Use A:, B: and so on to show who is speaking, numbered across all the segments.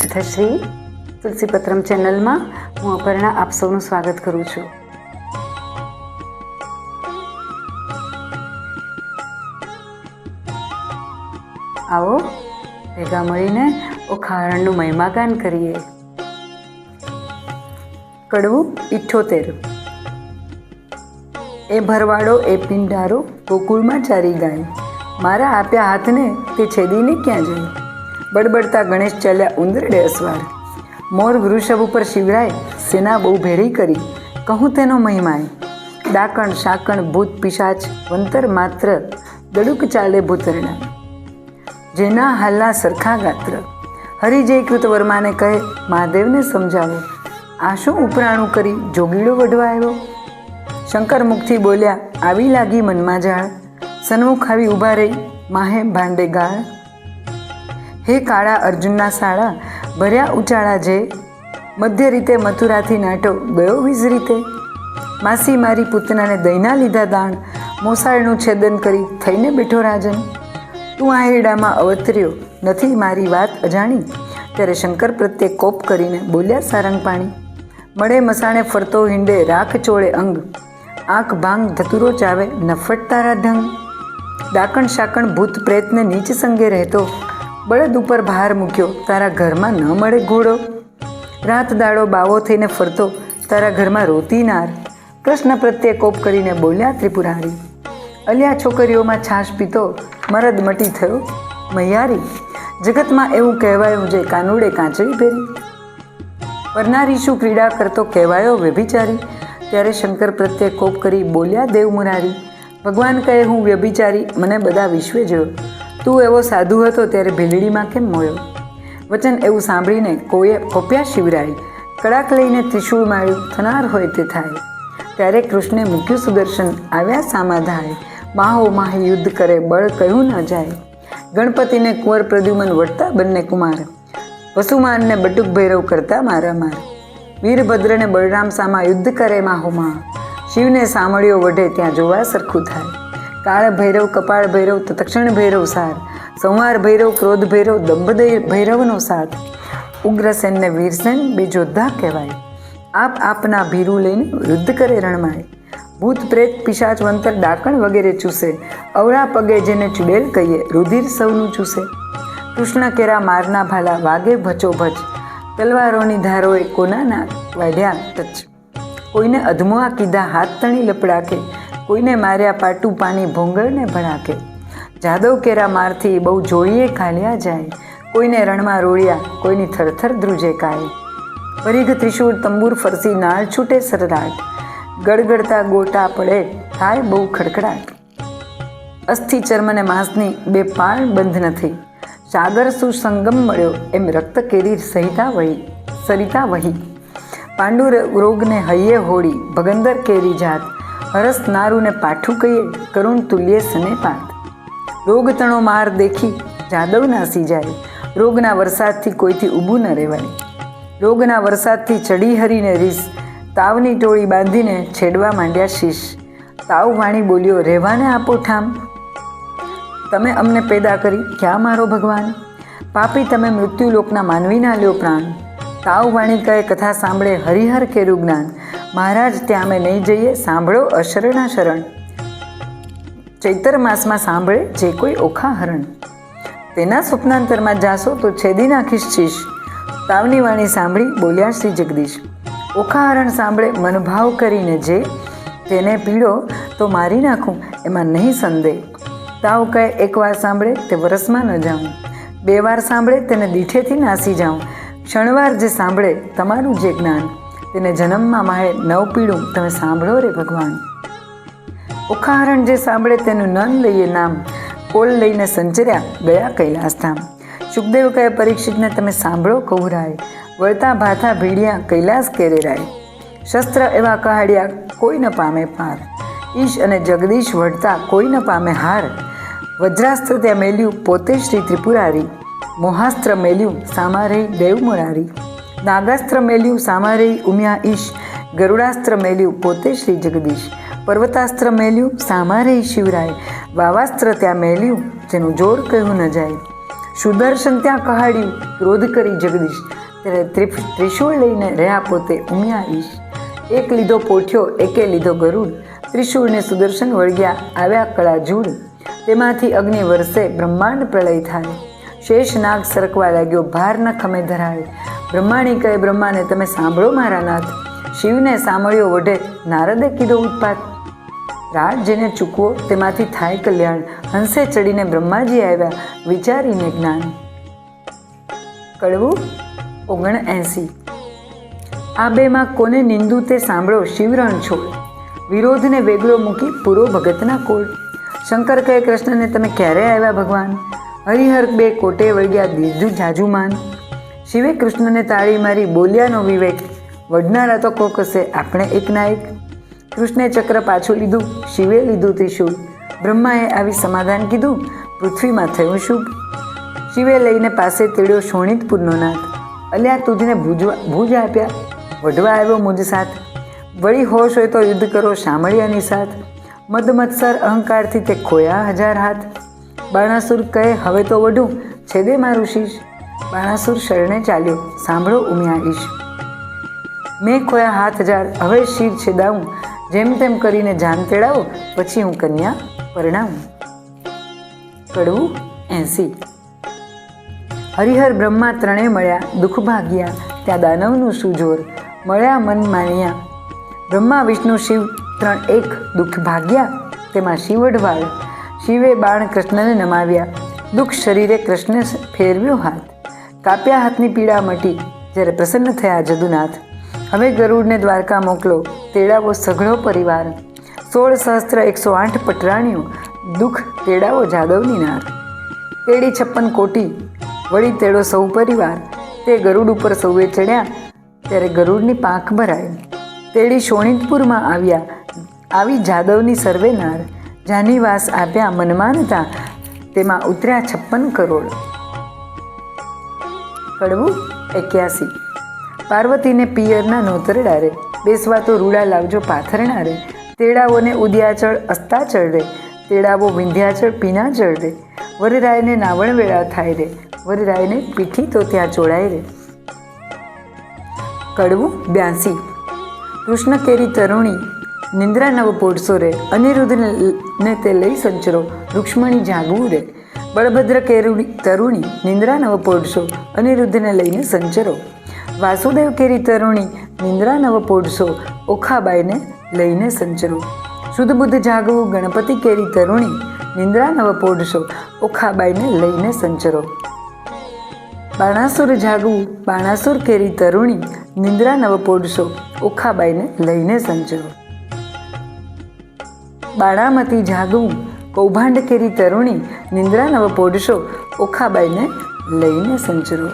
A: સિદ્ધશ્રી તુલસીપત્રમ ચેનલમાં હું અપર્ણા આપ સૌનું સ્વાગત કરું છું. આવો ભેગા મળીને ઓખાહરણનું મહિમાગાન કરીએ. કડવું 78. એ ભરવાડો એ પિંડારો ગોકુળમાં ચારી ગાય, મારા આપ્યા હાથને તે છેદીને ક્યાં જાય. બડબડતા ગણેશ ચાલ્યા ઉંદરડે અસવાર, મોર વૃષભ ઉપર શિવરાય સેના બહુ ભેળી કરી, કહું તેનો મહિમાય. ડાકણ શાકણ ભૂત પિશાચ વંતર માત્ર, દડુક ચાલે ભૂતરણા. જેના હાલના સરખા ગાત્ર, હરિજય કૃતવર્માને કહે મહાદેવને સમજાવો, આ શું ઉપરાણું કરી જોગીડો વઢવા આવ્યો. શંકર મુખથી બોલ્યા આવી લાગી મનમાં જાળ, સન્મુખ આવી ઊભા રહી માહે ભાંડે ગાળ. હે કાળા અર્જુનના સાળા ભર્યા ઉચાળા જે, મધ્ય રીતે મથુરાથી નાટો ગયો વીજ રીતે. માસી મારી પૂતનાને દહીંના લીધા દાણ, મોસાળનું છેદન કરી થઈને બેઠો રાજન. તું આ હેડામાં અવતર્યો નથી મારી વાત અજાણી, ત્યારે શંકર પ્રત્યે કોપ કરીને બોલ્યા સારંગ પાણી. મળે મસાણે ફરતો હિંડે રાખ ચોળે અંગ, આંખ ભાંગ ધતુરો ચાવે નફટ તારા ઢંગ. ડાકણ શાકણ ભૂત પ્રેતને નીચ સંગે રહેતો, બળદ ઉપર ભાર મૂક્યો તારા ઘરમાં ન મળે ઘોડો. રાત દાડો બાવો થઈને ફરતો તારા ઘરમાં રોતી નાર. કૃષ્ણ પ્રત્યે કોપ કરીને બોલ્યા ત્રિપુરારી, અલ્યા છોકરીઓમાં છાશ પીતો મરદ મટી થયો મૈયારી. જગતમાં એવું કહેવાયું જે કાનુડે કાંચળી પહેરી, પરનારી શું ક્રીડા કરતો કહેવાયો વ્યભિચારી. ત્યારે શંકર પ્રત્યે કોપ કરી બોલ્યા દેવ મુરારી, ભગવાન કહે હું વ્યભિચારી મને બધા વિશ્વે જોયો, તું એવો સાધુ હતો ત્યારે ભીલડીમાં કેમ મોયો. વચન એવું સાંભળીને કોઈએ કોપ્યા શિવરાય, કડાક લઈને ત્રિશૂળ માળ્યું થનાર હોય તે થાય. ત્યારે કૃષ્ણે મૂક્યું સુદર્શન આવ્યા સામાધાય, માહો માહે યુદ્ધ કરે બળ કહ્યું ન જાય. ગણપતિને કુંવર પ્રદ્યુમન વળતા બંને કુમાર, વસુમાનને બટુક ભૈરવ કરતા મારામાર. વીરભદ્રને બળરામ સામા યુદ્ધ કરે માહોમાં, શિવને સામળીઓ વઢે ત્યાં જોવા સરખું થાય. કાળ ભૈરવ કપાળ ભૈરવ તત્ક્ષણ ભૈરવ સાર, સંવાર ભૈરવ ક્રોધ ભૈરવ દંભ ભૈરવનો સાથ. ઉગ્રસેનને વીરસેન બે યોદ્ધા કહેવાય, આપ આપના ભીરું લઈને યુદ્ધ કરે રણમાય. ભૂત પ્રેત પિશાચ વંતર ડાકણ વગેરે ચૂસે, અવળા પગે જેને ચુડેલ કહીએ રુધિર સૌનું ચૂસે. કૃષ્ણ કેરા મારના ભાલા વાગે ભચો ભચ, તલવારોની ધારોએ કોનાના વાઢ્યા ટચ. કોઈને અધમુઆ કીધા હાથ તણી લપડાકે, કોઈને માર્યા પાટું પાણી ભોંગળને ભડાકે. જાદવ કેરા મારથી બહુ જોડીએ ખાલ્યા જાય, કોઈને રણમાં રોળ્યા કોઈની થરથર ધ્રુજે કાય. પરિઘ ત્રિશૂળ તંબુર ફરસી નાળ છૂટે સરરાટ, ગડગડતા ગોટા પડે થાય બહુ ખડખડાટ. અસ્થિ ચર્મને માંસની બે પાળ બંધ નથી, સાગર સુસંગમ મળ્યો એમ રક્ત કેરી સરિતા વહી. પાંડુ રોગને હૈયે હોળી ભગંદર કેરી જાત, હરસ નારુને પાઠું કહીએ કરુણ તુલ્ય સને પાત. રોગ તણો માર દેખી જાદવ નાસી જાય, રોગના વરસાદથી કોઈથી ઊભું ન રહેવાય. રોગના વરસાદથી ચડી હરીને રીસ, તાવની ટોળી બાંધીને છેડવા માંડ્યા શીશ. તાવ વાણી બોલ્યો રહેવાને આપો ઠામ, તમે અમને પેદા કરી ક્યાં મારો ભગવાન. પાપી તમે મૃત્યુલોકના માનવીના લ્યો પ્રાણ. તાવ વાણી કહે કથા સાંભળે હરિહર કેરું જ્ઞાન, મહારાજ ત્યાં અમે નહીં જઈએ સાંભળો અશરણા શરણ. ચૈતર માસમાં સાંભળે જે કોઈ ઓખાહરણ, તેના સ્વપ્નાંતરમાં જાશો તો છેદી નાખીશ શીશ. તાવની વાણી સાંભળી બોલ્યા શ્રી જગદીશ, ઓખાહરણ સાંભળે મનભાવ કરીને જે, તેને પીડો તો મારી નાખું એમાં નહીં સંદેહ. તાવ કહે એકવાર સાંભળે તે વરસમાં ન જાઉં, બે વાર સાંભળે તેને દીઠેથી નાસી જાઉં. ક્ષણવાર જે સાંભળે તમારું જે જ્ઞાન, તેને જન્મમાં માહે નવ પીડું તમે સાંભળો રે ભગવાન. ઓખાહરણ જે સાંભળે તેનું નન લઈએ નામ, કોલ લઈને સંચર્યા ગયા કૈલાસધામ. સુખદેવ કહે પરીક્ષિતને તમે સાંભળો કૌરાય, વળતા ભાથા ભીડિયા કૈલાસ કેરેરાય. શસ્ત્ર એવા કહાડ્યા કોઈ ન પામે પાર, ઈશ અને જગદીશ વળતા કોઈ ન પામે હાર. વજ્રાસ્ત્ર ત્યાં મેલ્યું પોતે શ્રી ત્રિપુરારી, મોહાસ્ત્ર મેલ્યું સામારે દેવ મુરારી. નાગાસ્ત્ર મેલ્યું સામારે ઉમ્યા ઈશ, ગરુડાસ્ત્ર મેલ્યું પોતે શ્રી જગદીશ. પર્વતાસ્ત્ર મેલ્યું સામારે શિવરાય, વાવાસ્ત્ર ત્યાં મેલ્યું જેનું જોર કહ્યું ન જાય. સુદર્શન ત્યાં કહાડ્યું ક્રોધ કરી જગદીશ, ત્યારે ત્રિશૂળ લઈને રહ્યા પોતે ઉમિયા ઈશ. એક લીધો પોઠ્યો એકે લીધો ગરુડ, ત્રિશૂળને સુદર્શન વળગ્યા આવ્યા કળાજૂડ. તેમાંથી અગ્નિ વરસે બ્રહ્માંડ પ્રલય થાય, શેષ નાગ સરકવા લાગ્યો ભાર ન ખમે ધરાય. બ્રહ્માણી કહે બ્રહ્માને તમે સાંભળો મારા નાથ, શિવને સાંભળ્યો વઢે નારદે કીધો ઉત્પાત. રાત જેને ચૂકવો તેમાંથી થાય કલ્યાણ, હંસે ચડીને બ્રહ્માજી આવ્યા વિચારીને જ્ઞાન. કડવું 79. આ બેમાં કોને નિંદુ તે સાંભળો શિવરણ છોડ, વિરોધને વેગળો મૂકી પૂરો ભગતના કોળ. શંકર કહે કૃષ્ણને તમે ક્યારે આવ્યા ભગવાન, હરિહર બે કોટે વળગ્યા દીધું જાજુમાન. શિવે કૃષ્ણને તાળી મારી બોલ્યાનો વિવેક, વડનારા તો કોક હશે આપણે એકના એક. કૃષ્ણે ચક્ર પાછું લીધું, શિવે લીધું ત્રિશૂળ, બ્રહ્માએ આવી સમાધાન કીધું, પૃથ્વીમાં થયું શુભ. શિવે લઈને પાસે તેડ્યો શોણિતપુરનો નાથ, અલ્યા તુજને ભુજ આપ્યા, વઢવા આવ્યો મુજ સાથ. વળી હોશ હોય તો યુદ્ધ કરો શામળિયાની સાથ, મદમત્સર અહંકારથી તે ખોયા 1000 હાથ. બાણાસુર કહે હવે તો વઢું છેદે મારું શીશ, બાણાસુર શરણે ચાલ્યો સાંભળો ઉમિયા ઈશ. મેં ખોયા હાથ 1000 હવે શીર છેદાવું, જેમ તેમ કરીને જાન તેડાવો પછી હું કન્યા પરણાવું. કડવું 80. હરિહર બ્રહ્મા ત્રણે મળ્યા દુઃખ ભાગ્યા, ત્યાં દાનવનું શું જોર, મળ્યા મન માન્યા. બ્રહ્મા વિષ્ણુ શિવ ત્રણ એક દુઃખ ભાગ્યા, તેમાં શિવ અઢવાળ. શિવે બાણ કૃષ્ણને નમાવ્યા, દુઃખ શરીરે કૃષ્ણે ફેરવ્યો હાથ. કાપ્યા હાથની પીડા મટી જ્યારે પ્રસન્ન થયા જદુનાથ. હવે ગરુડને દ્વારકા મોકલો તેડાવો સઘળો પરિવાર, 16,108 પટરાણીઓ દુઃખ તેડાવો જાદવની નાર. તેડી 56 કોટી વળી તેડો સૌ પરિવાર, તે ગરુડ ઉપર સૌએ ચડ્યા ત્યારે ગરુડની પાંખ ભરાય. તેડી શોણિતપુરમાં આવ્યા આવી જાદવની સર્વે નાર, જાનીવાસ આપ્યા મનમાનતા તેમાં ઉતર્યા 56 કરોડ. કડવું 81. પાર્વતીને પિયરના નોતરડા રે, બેસવા તો રૂડા લાવજો પાથરણા રે. તેડાવોને ઉદયાચળ અસ્તાચળ રે, તેડાવો વિંધ્યાચળ પીનાચળ રે. વરરાયને નાવણ વેળા થાય રે, વરરાયને પીઠી તો ત્યાં ચોડાય રે. કડવું 82. કૃષ્ણ કેરી તરુણી નિંદ્રા નવ પોઢસો રે, અનિરુદ્ધને તે લઈ સંચરો રૂક્ષ્મણી જાગવું રે. બળભદ્ર કેરી તરુણી નિંદ્રા નવ પોઢસો, અનિરુદ્ધને લઈને સંચરો. વાસુદેવ કેરી તરુણી નિંદ્રા નવ પોઢસો, ઓખાબાઈને લઈને સંચરો. શુદ્ધ બુદ્ધ જાગવું ગણપતિ કેરી તરુણી, નિંદ્રા નવ પોઢસો, ઓખાબાઈને લઈને સંચરો. બાણાસુર જાગવું બાણાસુર કેરી તરુણી, નિંદ્રા નવ પોઢસો, ઓખાબાઈને લઈને સંચરો. બાણામતી જાગવું કૌભાંડ કેરી તરુણી, નિંદ્રા નવ પોઢસો, ઓખાબાઈને લઈને સંચરો.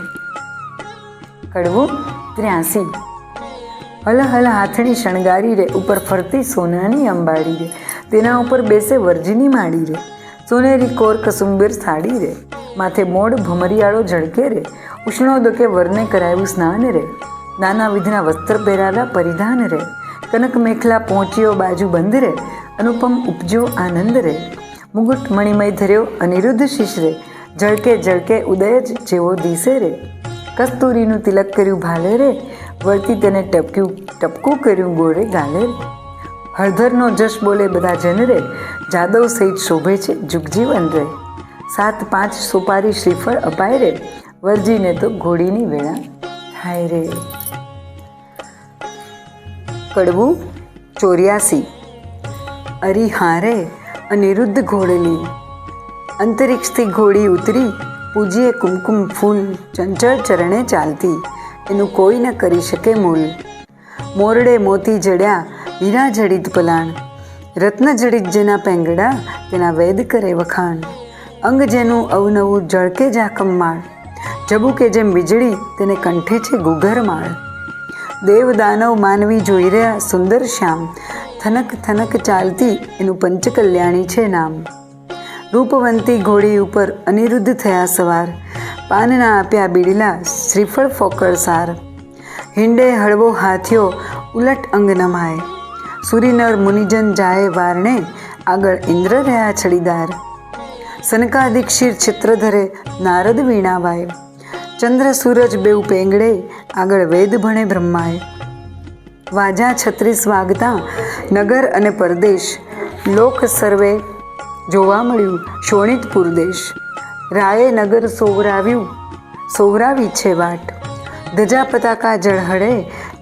A: કડવું 83. હલ હલ હાથણી શણગારી રે, ઉપર ફરતી સોનાની અંબાડી રે, તેના ઉપર બેસે વર્જીની માડી રે. સોનેરી કોર કસુંબેર સાડી રે, માથે મોડ ભમરિયાળો ઝળકે રે. ઉષ્ણોદકે વરને કરાયું સ્નાન રે, નાના વિધના વસ્ત્ર પહેરાવ્યા પરિધાન રે. કનક મેખલા પહોંચ્યો બાજુ બંધ રે, અનુપમ ઉપજો આનંદ રે. મુગુટ મણિમય ધર્યો અનિરુદ્ધ શિશ રે, ઝળકે ઝળકે ઉદય જ જેવો દિશે રે. કસ્તુરીનું તિલક કર્યું ભાલે રે, વળતી તેને ટપકું કર્યું ગોળે ગાલે રે. હળધરનો જશ બોલે બધા જન રે, જાદવ સહિત શોભે છે જુગજીવન રે. 7-5 સોપારી શ્રીફળ અપાય રે, વરજીને તો ઘોડીની વેળા થાય રે. કડવું 84. અરી હારે અનિરુદ્ધ ઘોડલી, અંતરિક્ષથી ઘોડી ઉતરી, પૂજીએ કુમકુમ ફૂલ, ચંચળ ચરણે ચાલતી, એનું કોઈ ન કરી શકે મૂલ. મોરડે મોતી જડ્યા હીરા જડિત પલાણ, રત્ન જડિત જેના પેંગડા તેના વેદ કરે વખાણ. અંગ જેનું અવનવું જળકે જાકમમાળ, જબુ કે જેમ વીજળી તેને કંઠે છે ગુગરમાળ. દેવ દાનવ માનવી જોઈ રહ્યા સુંદર શ્યામ, થનક થનક ચાલતી એનું પંચકલ્યાણી છે નામ. રૂપવંતી ઘોડી ઉપર અનિરુદ્ધ થયા સવાર, પાનના આપ્યા બીડલા શ્રીફળ ફોકળ સાર. હિંડે હળવો હાથ્યો ઉલટ અંગ નમાય, સુરીનર મુનિજન જાય વારણે, આગળ ઇન્દ્ર રહ્યા છડીદાર. સનકાદિક શિર છિત્ર ધરે નારદ વીણા વાય, ચંદ્ર સૂરજ બેઉ પેંગડે, આગળ વેદ ભણે બ્રહ્માએ. વાજા 36 વાગતા નગર અને પરદેશ, લોક સર્વે જોવા મળ્યું શોણિતપુર દેશ. રાયે નગર સોવરાવી છે વાટ, ધજા પતાકા ઝળહળે,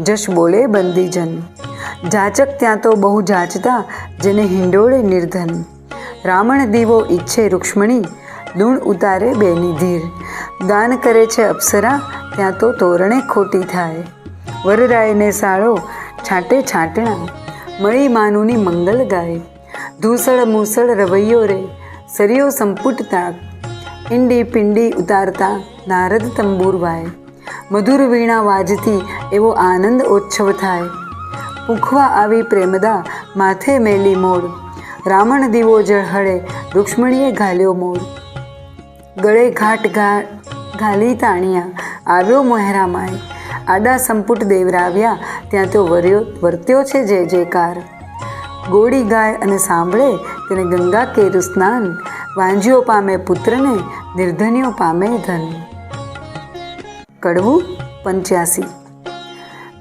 A: જશ બોલે બંદીજન. જાચક ત્યાં તો બહુ જાચતા, જેને હિંડોળે નિર્ધન. રાવણ દીવો ઈચ્છે રૂક્ષ્મણી, લૂણ ઉતારે બેની ધીર. ગાન કરે છે અપ્સરા, ત્યાં તો તોરણે ખોટી થાય. વરરાયને સાળો છાંટે છાંટણા, મળી માનુની મંગલ ગાય. ધૂસળ મૂસળ રવૈયો રે, સરિયો સંપુટ તાક. ઈંડી પિંડી ઉતારતા નારદ તંબૂર વાય. મધુર વીણા વાજતી એવો આનંદ ઓચ્છવ થાય. પૂંખવા આવી પ્રેમદા, માથે મેલી મોડ. રાવણ દીવો ઝળહળે, રૂક્ષ્મણીએ ઘાલ્યો મોર. ગળે ઘાટ ઘાલી તાણિયા, આવ્યો મોહેરામાય. આડા સંપુટ દેવરાવ્યા, ત્યાં તો વર્ત્યો છે જય જયકાર. ગોળી ગાય અને સાંભળે, તેને ગંગા કેરું સ્નાન. વાંજ્યો પામે પુત્રને, નિર્ધન્યો પામે ધન. કડવું 85.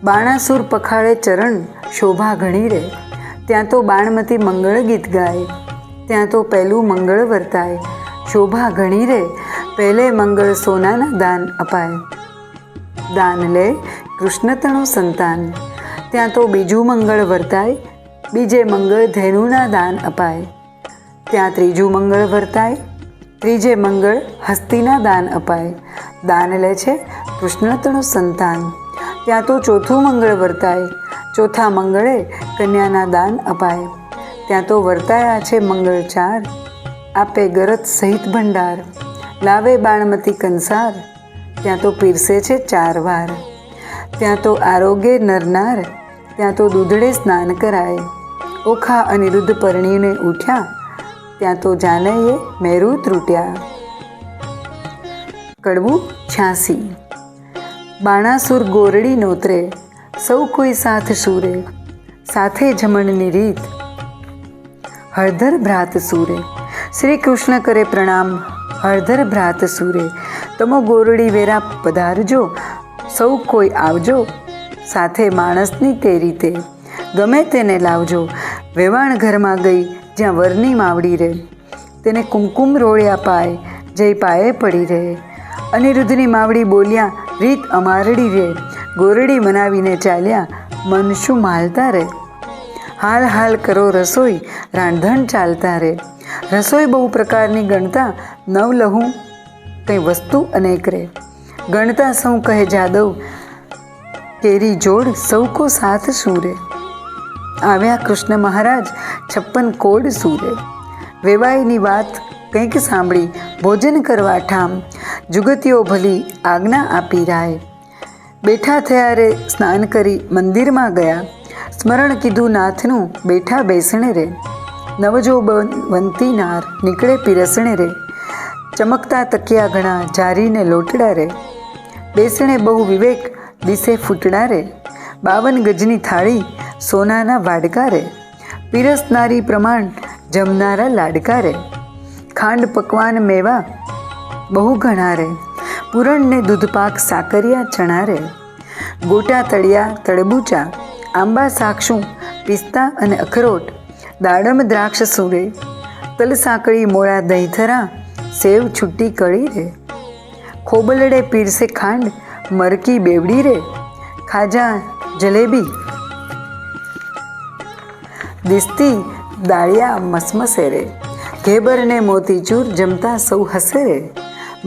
A: બાણાસુર પખાળે ચરણ, શોભા ઘણી રે. ત્યાં તો બાણમતી મંગળ ગીત ગાય. ત્યાં તો પહેલું મંગળ વર્તાય, શોભા ઘણી રે. પહેલે મંગળ સોનાના દાન અપાય. દાન લે કૃષ્ણતણો સંતાન. ત્યાં તો બીજું મંગળ વર્તાય, બીજે મંગળ ધેનુના દાન અપાય. ત્યાં ત્રીજું મંગળ વર્તાય, ત્રીજે મંગળ હસ્તીના દાન અપાય. દાન લે છે કૃષ્ણતણો સંતાન. ત્યાં તો ચોથું મંગળ વર્તાય, ચોથા મંગળે કન્યાના દાન અપાય. ત્યાં તો વર્તાયા છે મંગળ 4, આપે ગરત સહિત ભંડાર. લાવે બાણમતી કંસાર, ત્યાં તો પીરસે છે 4 વાર. ત્યાં તો આરોગ્ય નરનાર, ત્યાં તો દૂધડે સ્નાન કરાય. ઓખા અનિરુદ્ધ પરણીને ઉઠ્યા, ત્યાં તો જાનૈયે મેરું ત્રૂટ્યા. કડવું 86. બાણાસુર ગોરડી નોતરે, સૌ કોઈ સાથ સૂરે. સાથે જમણની રીત, હળધર ભ્રાત સૂરે. શ્રી કૃષ્ણ કરે પ્રણામ, હળધર ભ્રાત સૂરે. તમો ગોરડી વેરા પધારજો, સૌ કોઈ આવજો. સાથે માણસની તે રીતે, ગમે તેને લાવજો. વેવાણ ઘરમાં ગઈ, જ્યાં વરની માવડી રે. તેને કુમકુમ રોળ્યા પાય, જય પાયે પડી રહે. અનિરુદ્ધની માવડી બોલ્યા, રીત અમારડી રે. ગોરડી મનાવીને ચાલ્યા, મન શું માલતા રે. હાલ હાલ કરો રસોઈ, રાંધણ ચાલતા રે. રસોઈ બહુ પ્રકારની ગણતા, નવ લહું કંઈ વસ્તુ અનેક રે. ગણતા સૌ કહે જાદવ, કેરી જોડ સૌ કો સાથ સૂરે. આવ્યા કૃષ્ણ મહારાજ 56 કોડ સૂરે. વેવાઈની વાત કંઈક સાંભળી, ભોજન કરવા ઠામ. જુગતીઓ ભલી આજ્ઞા આપી રાય. બેઠા થયા રે સ્નાન કરી મંદિરમાં ગયા. સ્મરણ કીધું નાથનું, બેઠા બેસણે રે. નવજો વંતી નાર, નીકળે પીરસણે રે. ચમકતા તકિયા ઘણા, જારીને લોટડા રે. બેસણે બહુ વિવેક, દિશે ફૂટડા રે. 52 ગજની થાળી, સોનાના વાડકા રે. પીરસનારી પ્રમાણ, જમનારા લાડકા રે. ખાંડ પકવાન મેવા બહુ ઘણા રે. પૂરણને દૂધપાક સાકરિયા ચણા રે. ગોટા તળિયા તળબૂચા, આંબા સાક્ષું, પિસ્તા અને અખરોટ. દાડમ દ્રાક્ષ સૂરે. તલ સાંકળી મોળા દહીંથરા, સેવ છૂટી કળી રે. ખોબલડે પીરસે ખાંડ, મરકી બેવડી રે. ખાજા જલેબી દિસ્તી, દાળિયા મસમસે રે. ઘેબરને મોતીચૂર, જમતા સૌ હસે રે.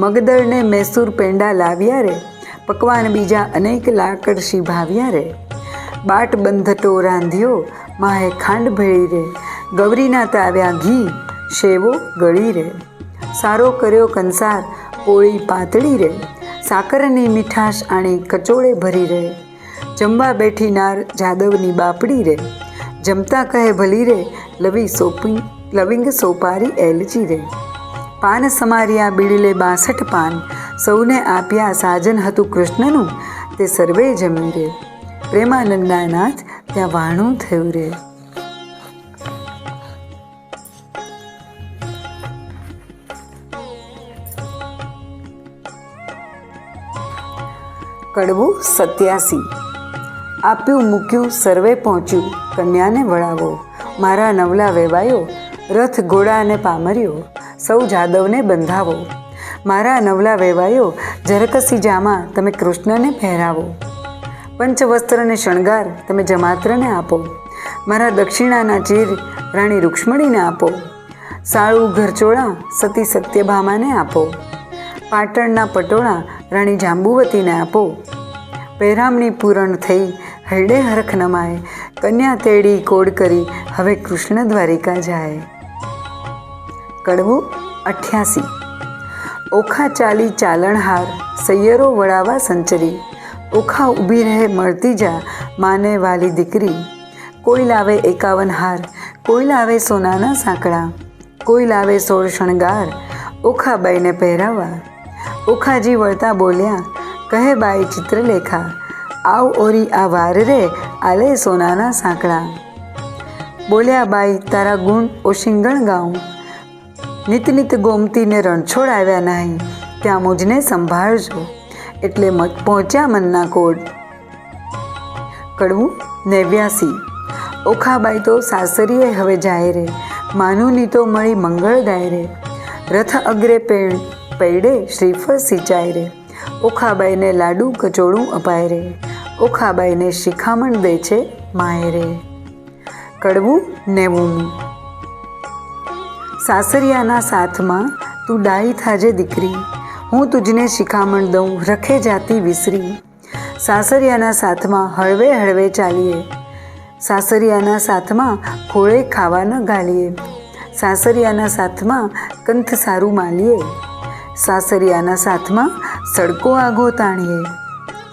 A: મગદળને મૈસૂર પેંડા લાવ્યા રે. પકવાન બીજા અનેક લાકડશી ભાવ્યા રે. બાટ બંધટો રાંધ્યો, માહે ખાંડ ભેળી રે. ગૌરીના તાવ્યા ઘી, શેવો ગળી રે. સારો કર્યો કંસાર, પોળી પાતળી રે. સાકરની મીઠાશ આણી કચોળે ભરી રહે. જમવા બેઠી નાર જાદવની બાપડી રે. જમતા કહે ભલી રે, લવિંગ સોપારી એલચી રે. પાન સમાર્યા બીડલે 62 પાન, સૌને આપ્યા સાજન હતું કૃષ્ણનું, તે સર્વે જમી રે. પ્રેમાનંદના નાથ ત્યાં વાણું થયું રે. કડવું 87. આપ્યું મૂક્યું સર્વે પહોંચ્યું, કન્યાને વળાવો. મારા નવલા વેવાયો, રથ ઘોડા અને પામર્યો, સૌ જાદવને બંધાવો. મારા નવલા વેવાયો, ઝરકસી જામા તમે કૃષ્ણને પહેરાવો. પંચવસ્ત્રને શણગાર તમે જમાત્રને આપો. મારા દક્ષિણાના ચીર રાણી રૂક્ષ્મણીને આપો. સાળું ઘરચોળા સતી સત્યભામાને આપો. પાટણના પટોળા રાણી જાંબુવતીને આપો. પહેરામણી પૂરણ થઈ હરડે હરખ નમાય, કન્યા તેડી કોડ કરી હવે કૃષ્ણ દ્વારિકા જાય. કડવું 88. ઓખા ચાલી ચાલણહાર, સૈયરો વળાવા સંચરી. ઓખા ઊભી રહે મળતી જા, માને વાલી દીકરી. કોઈ લાવે 51 હાર, કોઈ લાવે સોનાના સાંકળા, કોઈ લાવે 16 શણગાર, ઓખાબાઈને પહેરાવા. ઓખાજી વળતા બોલ્યા, કહે બાઈ ચિત્રલેખા, આવ ઓરી આ વાર રે, આલે સોનાના સાંકળા. બોલ્યા બાઈ તારા ગુણ ઓશિંગણ ગાઉં, નિત નિત ગોમતીને રણછોડ આવ્યા નહીં, ત્યાં મુજને સંભાળજો. એટલે પહોંચ્યા મનના કોડ. કડવું 89. ઓખાબાઈ તો સાસરીએ હવે જાય રે, માનુની તો મળી મંગળ ગાય રે. રથ અગ્રે પૈડે શ્રીફળ સિંચાય રે, ઓખાબાઈને લાડુ કચોળું અપાય રે, ઓખાબાઈને શિખામણ દે છે માય રે. કડવું 90. સાસરિયાના સાથમાં તું ડાઈ થાજે દીકરી, હું તુજને શિખામણ દઉં રખે જાતી વિસરી. સાસરિયાના સાથમાં હળવે હળવે ચાલીએ, સાસરિયાના સાથમાં ખોળે ખાવા ન ગાલીએ. સાસરિયાના સાથમાં કંથ સારું માલીએ, સાસરિયાના સાથમાં સડકો આગો તાણીએ.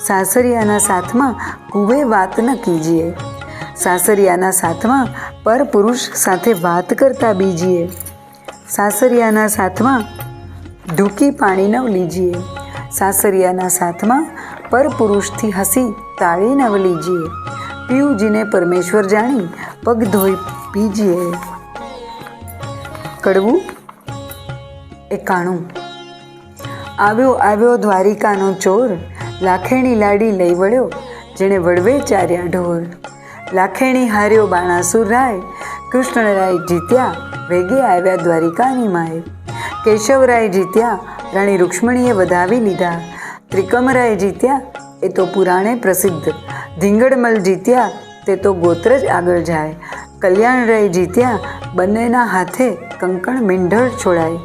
A: સાસરિયાના સાથમાં કુવે વાત ન કીજીએ, સાસરિયાના સાથમાં પર પુરુષ સાથે વાત કરતા બીજીએ. સાસરિયાના સાથમાં ઢૂકી પાણી નવ લીજીએ, સાસરિયાના સાથમાં પર પુરુષથી હસી તાળી નવ લીજીએ. પિયુજીને પરમેશ્વર જાણી પગ ધોઈ પીજીએ. કડવું 91. આવ્યો આવ્યો દ્વારિકાનો ચોર, લાખેણી લાડી લઈ વળ્યો, જેણે વડવે ચાર્યા ઢોર. લાખેણી હાર્યો બાણાસુર રાય, કૃષ્ણરાય જીત્યા વેગે આવ્યા દ્વારિકાની માય. કેશવરાય જીત્યા રાણી રૂક્ષ્મણીએ વધાવી લીધા. ત્રિકમરાય જીત્યા એ તો પુરાણે પ્રસિદ્ધ. ધીંગડમલ જીત્યા તે તો ગોત્ર જ આગળ જાય. કલ્યાણરાય જીત્યા બંનેના હાથે કંકણ મીંઢળ છોડાય.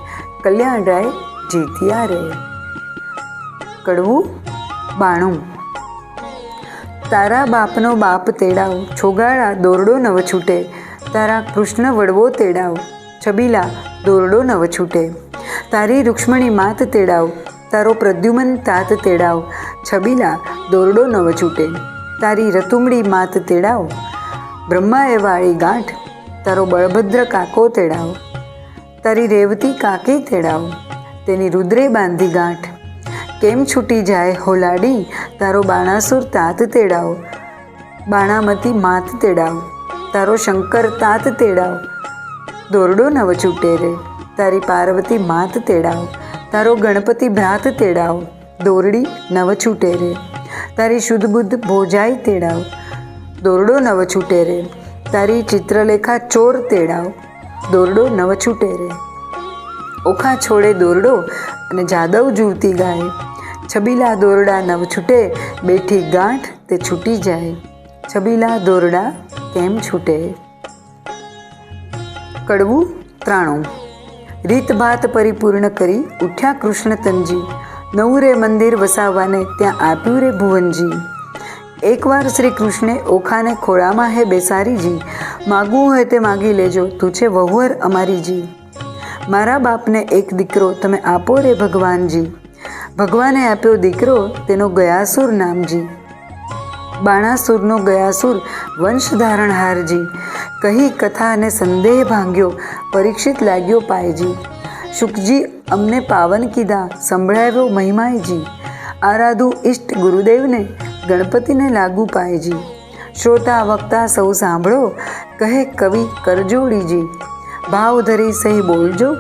A: કલ્યાણરાય જીત્યા રે. કડવું 92. તારા બાપનો બાપ તેડાવ, છોગાળા દોરડો નવ છૂટે. તારા કૃષ્ણ વડવો તેડાવ, છબીલા દોરડો નવ છૂટે. તારી રૂક્ષ્મણી માત તેડાવ, તારો પ્રદ્યુમન તાત તેડાવ, છબીલા દોરડો નવ છૂટે. તારી રતુમડી માત તેડાવ, બ્રહ્માએ વાળી ગાંઠ, તારો બળભદ્ર કાકો તેડાવ. તારી રેવતી કાકી તેડાવ, તેની રુદ્રે બાંધી ગાંઠ. કેમ છૂટી જાય હોલાડી, તારો બાણાસુર તાત તેડાવ. બાણામતી માત તેડાવ, તારો શંકર તાત તેડાવ, દોરડો નવ છૂટે રે. તારી પાર્વતી માત તેડાવ, તારો ગણપતિ ભ્રાત તેડાવ, દોરડી નવ છૂટે રે. તારી શુદ્ધ બુદ્ધ ભોજાઈ તેડાવ, દોરડો નવ છૂટે રે. તારી ચિત્રલેખા ચોર તેડાવ, દોરડો નવ છૂટે રે. ઓખા છોડે દોરડો અને જાદવ જુવતી ગાય, છબીલા દોરડા નવ છૂટે, બેઠી ગાંઠ તે છૂટી જાય. છબીલા દોરડા કેમ છૂટે. કડવું 93. રીતભાત પરિપૂર્ણ કરી ઉઠ્યા કૃષ્ણ તનજી, નવું રે મંદિર વસાવવાને ત્યાં આપ્યું રે ભુવનજી. એકવાર શ્રી કૃષ્ણે ઓખાને ખોળામાં હે બેસારીજી, માગવું હોય તે માગી લેજો, તું છે વહુવર અમારીજી. મારા બાપને એક દીકરો તમે આપો રે ભગવાનજી. ભગવાને આપ્યો દીકરો તેનો ગયાસુર નામજી. બાણાસુરનો ગયાસુર વંશ ધારણહારજી. કહી કથા અને સંદેહ ભાંગ્યો, પરીક્ષિત લાગ્યો પાયજી. શુકજી અમને પાવન કીધા, સંભળાવ્યો મહિમાયજી. આરાધુ ઇષ્ટ ગુરુદેવને, ગણપતિને લાગુ પાયજી. શ્રોતા વક્તા સૌ સાંભળો, કહે કવિ કરજોડીજી. ભાવ ધરી સહી બોલજો,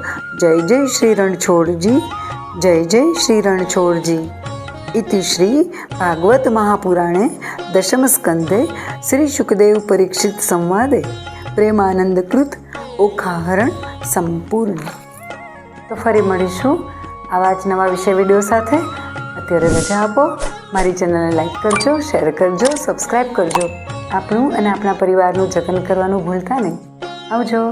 A: જય જય શ્રી રણછોડજી, જય જય શ્રી રણછોડજી. इति श्री भागवत महापुराणे दशम स्कंदे श्री शुकदेव परीक्षित संवादे प्रेमानंदकृत ओखाहरण संपूर्ण। तो फरी મળીશું આવા જ નવા વિષય વિડીયો સાથે। અત્યારે રજા આપો। મારી ચેનલને લાઈક કરજો, શેર કરજો, સબસ્ક્રાઈબ કરજો। આપણું અને આપણા પરિવારનું જતન કરવાનું ભૂલતા નહીં। આવજો।